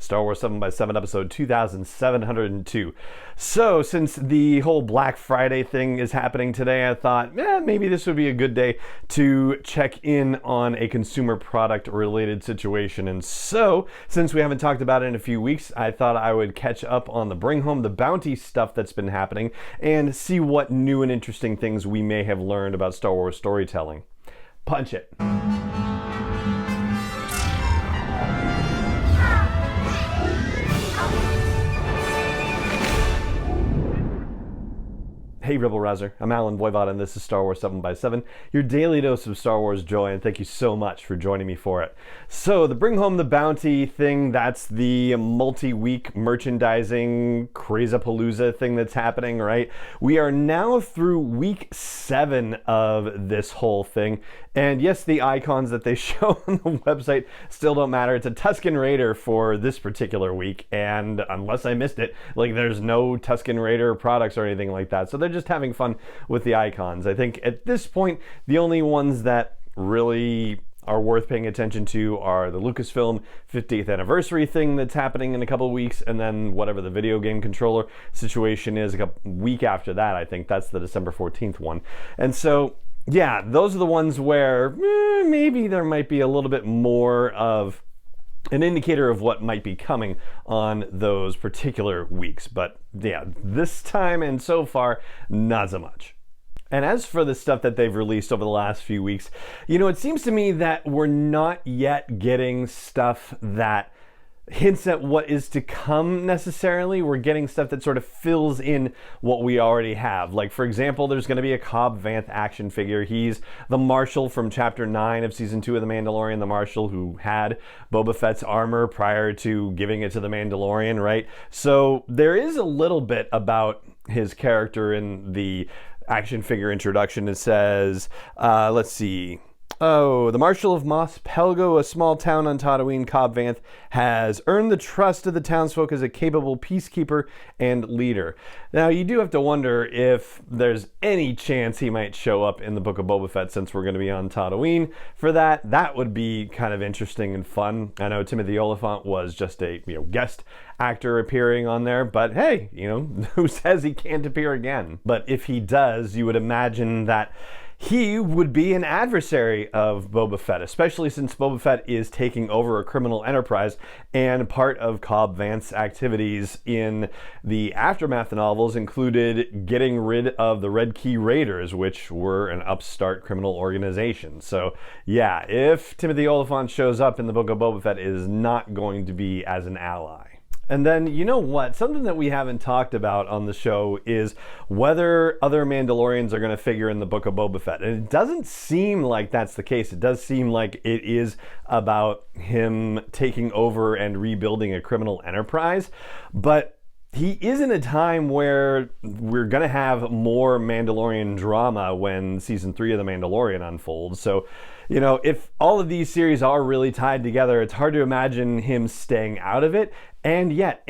Star Wars 7x7 episode 2702. So, since the whole Black Friday thing is happening today, I thought, maybe this would be a good day to check in on a consumer product related situation. And so, since we haven't talked about it in a few weeks, I thought I would catch up on the Bring Home the Bounty stuff that's been happening and see what new and interesting things we may have learned about Star Wars storytelling. Punch it. Hey Rebel Rouser, I'm Alan Voivod and this is Star Wars 7x7, your daily dose of Star Wars joy, and thank you so much for joining me for it. So the Bring Home the Bounty thing, that's the multi-week merchandising crazy-palooza thing that's happening, right? We are now through week 7 of this whole thing, and yes, the icons that they show on the website still don't matter. It's a Tusken Raider for this particular week, and unless I missed it, like there's no Tusken Raider products or anything like that, so they're just having fun with the icons. I think at this point, the only ones that really are worth paying attention to are the Lucasfilm 50th anniversary thing that's happening in a couple of weeks, and then whatever the video game controller situation is a week after that. I think that's the December 14th one. And so, yeah, those are the ones where maybe there might be a little bit more of an indicator of what might be coming on those particular weeks. But yeah, this time and so far, not so much. And as for the stuff that they've released over the last few weeks, it seems to me that we're not yet getting stuff that hints at what is to come necessarily. We're getting stuff that sort of fills in what we already have. Like, for example, there's going to be a Cobb Vanth action figure. He's the Marshal from Chapter 9 of Season 2 of The Mandalorian, the Marshal who had Boba Fett's armor prior to giving it to the Mandalorian, right? So there is a little bit about his character in the action figure introduction. It says, let's see. Oh, the Marshal of Mos Pelgo, a small town on Tatooine, Cobb Vanth, has earned the trust of the townsfolk as a capable peacekeeper and leader. Now, you do have to wonder if there's any chance he might show up in the Book of Boba Fett, since we're going to be on Tatooine for that. That would be kind of interesting and fun. I know Timothy Oliphant was just a guest actor appearing on there, but hey, who says he can't appear again? But if he does, you would imagine that he would be an adversary of Boba Fett, especially since Boba Fett is taking over a criminal enterprise, and part of Cobb Vanth's activities in the Aftermath novels included getting rid of the Red Key Raiders, which were an upstart criminal organization. So yeah, if Timothy Oliphant shows up in the Book of Boba Fett, it is not going to be as an ally. And then, you know what? Something that we haven't talked about on the show is whether other Mandalorians are going to figure in the Book of Boba Fett. And it doesn't seem like that's the case. It does seem like it is about him taking over and rebuilding a criminal enterprise. But he is in a time where we're going to have more Mandalorian drama when Season 3 of The Mandalorian unfolds. So, if all of these series are really tied together, it's hard to imagine him staying out of it. And yet,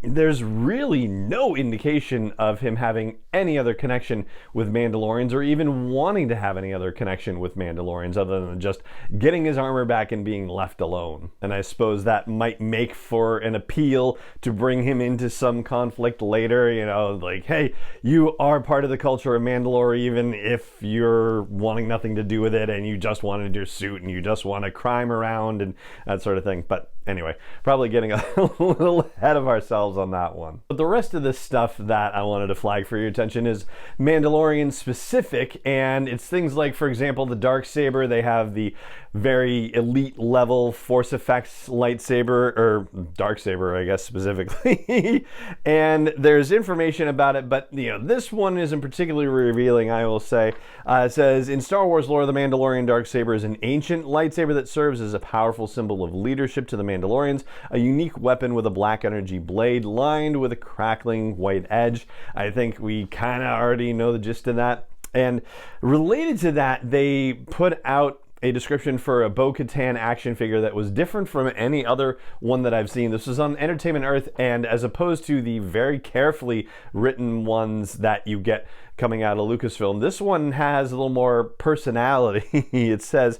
there's really no indication of him having any other connection with Mandalorians, or even wanting to have any other connection with Mandalorians, other than just getting his armor back and being left alone. And I suppose that might make for an appeal to bring him into some conflict later, like, hey, you are part of the culture of Mandalore, even if you're wanting nothing to do with it and you just wanted your suit and you just want to crime around and that sort of thing. But anyway, probably getting a little ahead of ourselves on that one. But the rest of the stuff that I wanted to flag for your attention is Mandalorian specific, and it's things like, for example, the Darksaber. They have the very elite level Force Effects lightsaber, or Darksaber, I guess, specifically. And there's information about it, but this one isn't particularly revealing, I will say. It says, in Star Wars lore, the Mandalorian Darksaber is an ancient lightsaber that serves as a powerful symbol of leadership to the Mandalorians, a unique weapon with a black energy blade lined with a crackling white edge. I think we kind of already know the gist of that. And related to that, they put out a description for a Bo-Katan action figure that was different from any other one that I've seen. This was on Entertainment Earth, and as opposed to the very carefully written ones that you get coming out of Lucasfilm, this one has a little more personality. It says,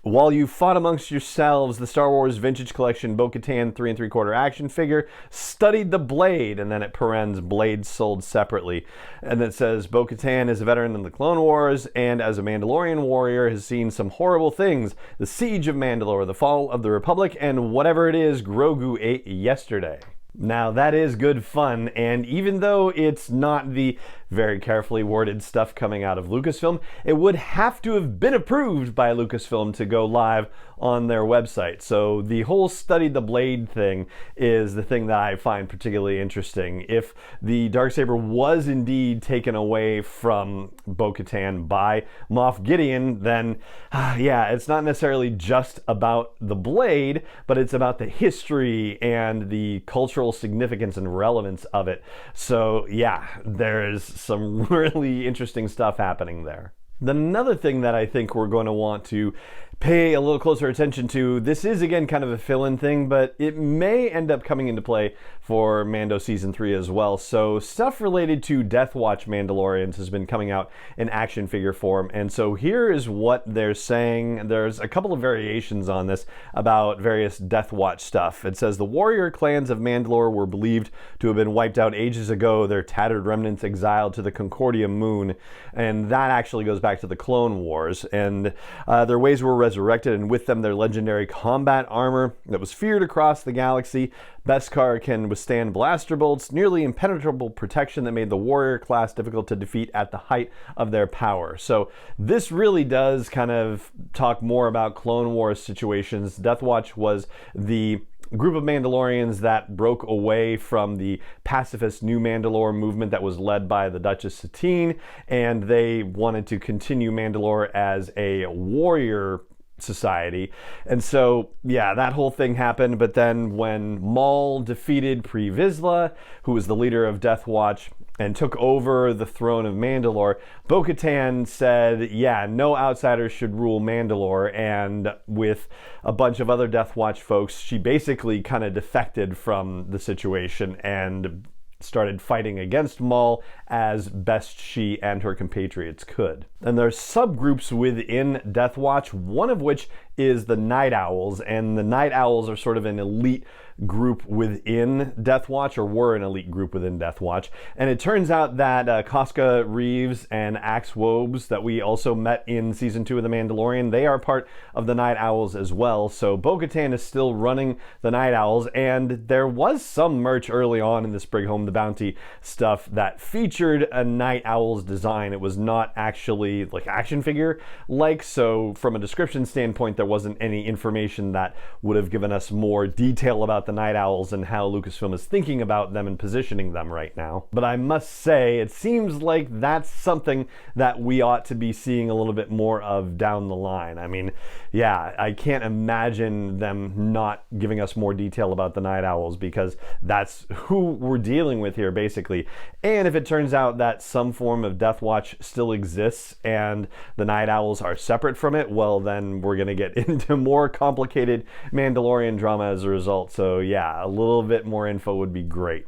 While you fought amongst yourselves, the Star Wars Vintage Collection Bo-Katan 3 3/4 action figure studied the blade, and then it parens blades sold separately. And it says Bo-Katan is a veteran in the Clone Wars and as a Mandalorian warrior has seen some horrible things. The Siege of Mandalore, the Fall of the Republic, and whatever it is Grogu ate yesterday. Now that is good fun, and even though it's not the very carefully worded stuff coming out of Lucasfilm, it would have to have been approved by Lucasfilm to go live on their website. So the whole study the blade thing is the thing that I find particularly interesting. If the Darksaber was indeed taken away from Bo-Katan by Moff Gideon, then yeah, it's not necessarily just about the blade, but it's about the history and the cultural significance and relevance of it. So yeah, there's some really interesting stuff happening there. Then another thing that I think we're going to want to pay a little closer attention to, this is again kind of a fill-in thing, but it may end up coming into play for Mando Season 3 as well. So stuff related to Death Watch Mandalorians has been coming out in action figure form, and so here is what they're saying. There's a couple of variations on this about various Death Watch stuff. It says the warrior clans of Mandalore were believed to have been wiped out ages ago, their tattered remnants exiled to the Concordia moon, and that actually goes back to the Clone Wars, and their ways were resurrected, and with them their legendary combat armor that was feared across the galaxy. Beskar can withstand blaster bolts, nearly impenetrable protection that made the warrior class difficult to defeat at the height of their power. So this really does kind of talk more about Clone Wars situations. Death Watch was the group of Mandalorians that broke away from the pacifist New Mandalore movement that was led by the Duchess Satine, and they wanted to continue Mandalore as a warrior society. And so yeah, that whole thing happened, but then when Maul defeated Pre Vizsla, who was the leader of Death Watch, and took over the throne of Mandalore, Bo-Katan said, yeah, no outsiders should rule Mandalore, and with a bunch of other Death Watch folks, she basically kind of defected from the situation and started fighting against Maul as best she and her compatriots could. And there's subgroups within Death Watch, one of which is the Night Owls, and the Night Owls are sort of an elite group within Death Watch, or were an elite group within Death Watch. And it turns out that Koska Reeves and Axe Wobbs, that we also met in Season 2 of The Mandalorian, they are part of the Night Owls as well. So Bo-Katan is still running the Night Owls, and there was some merch early on in this Bring Home the Bounty stuff that featured a Night Owls design. It was not actually like action figure like, so from a description standpoint there wasn't any information that would have given us more detail about the Night Owls and how Lucasfilm is thinking about them and positioning them right now. But I must say, it seems like that's something that we ought to be seeing a little bit more of down the line. I mean, yeah, I can't imagine them not giving us more detail about the Night Owls, because that's who we're dealing with here, basically. And if it turns out that some form of Death Watch still exists and the Night Owls are separate from it, well, then we're going to get into more complicated Mandalorian drama as a result. So yeah, a little bit more info would be great.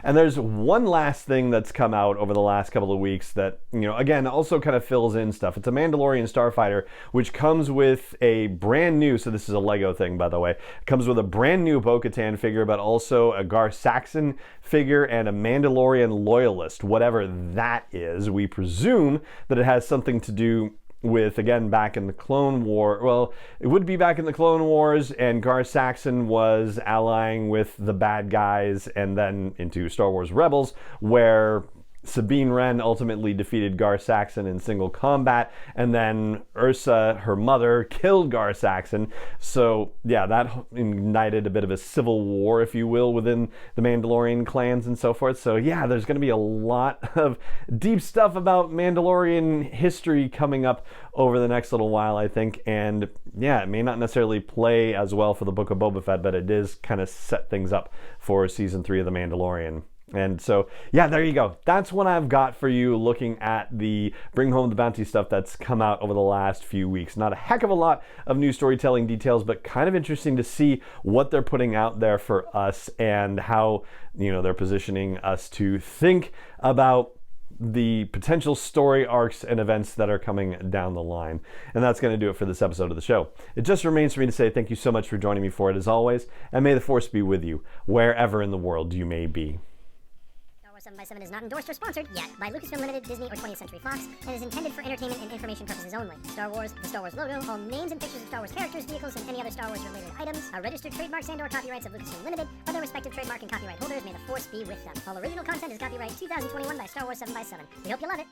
And there's one last thing that's come out over the last couple of weeks that, you know, again, also kind of fills in stuff. It's a Mandalorian Starfighter, which comes with a brand new, so this is a Lego thing, by the way, comes with a brand new Bo-Katan figure, but also a Gar Saxon figure and a Mandalorian loyalist, whatever that is. We presume that it has something to do with, again, back in the Clone War. Well, it would be back in the Clone Wars, and Gar Saxon was allying with the bad guys, and then into Star Wars Rebels, where Sabine Wren ultimately defeated Gar Saxon in single combat, and then Ursa, her mother, killed Gar Saxon. So yeah, that ignited a bit of a civil war, if you will, within the Mandalorian clans and so forth. So yeah, there's going to be a lot of deep stuff about Mandalorian history coming up over the next little while, I think. And yeah, it may not necessarily play as well for the Book of Boba Fett, but it does kind of set things up for Season 3 of The Mandalorian. And so, yeah, there you go. That's what I've got for you looking at the Bring Home the Bounty stuff that's come out over the last few weeks. Not a heck of a lot of new storytelling details, but kind of interesting to see what they're putting out there for us and how, you know, they're positioning us to think about the potential story arcs and events that are coming down the line. And that's going to do it for this episode of the show. It just remains for me to say thank you so much for joining me for it as always, and may the Force be with you, wherever in the world you may be. 7x7 is not endorsed or sponsored yet by Lucasfilm Limited, Disney, or 20th Century Fox, and is intended for entertainment and information purposes only. Star Wars, the Star Wars logo, all names and pictures of Star Wars characters, vehicles, and any other Star Wars related items are registered trademarks and/or copyrights of Lucasfilm Limited, or their respective trademark and copyright holders. May the Force be with them. All original content is copyright 2021 by Star Wars 7x7. We hope you love it.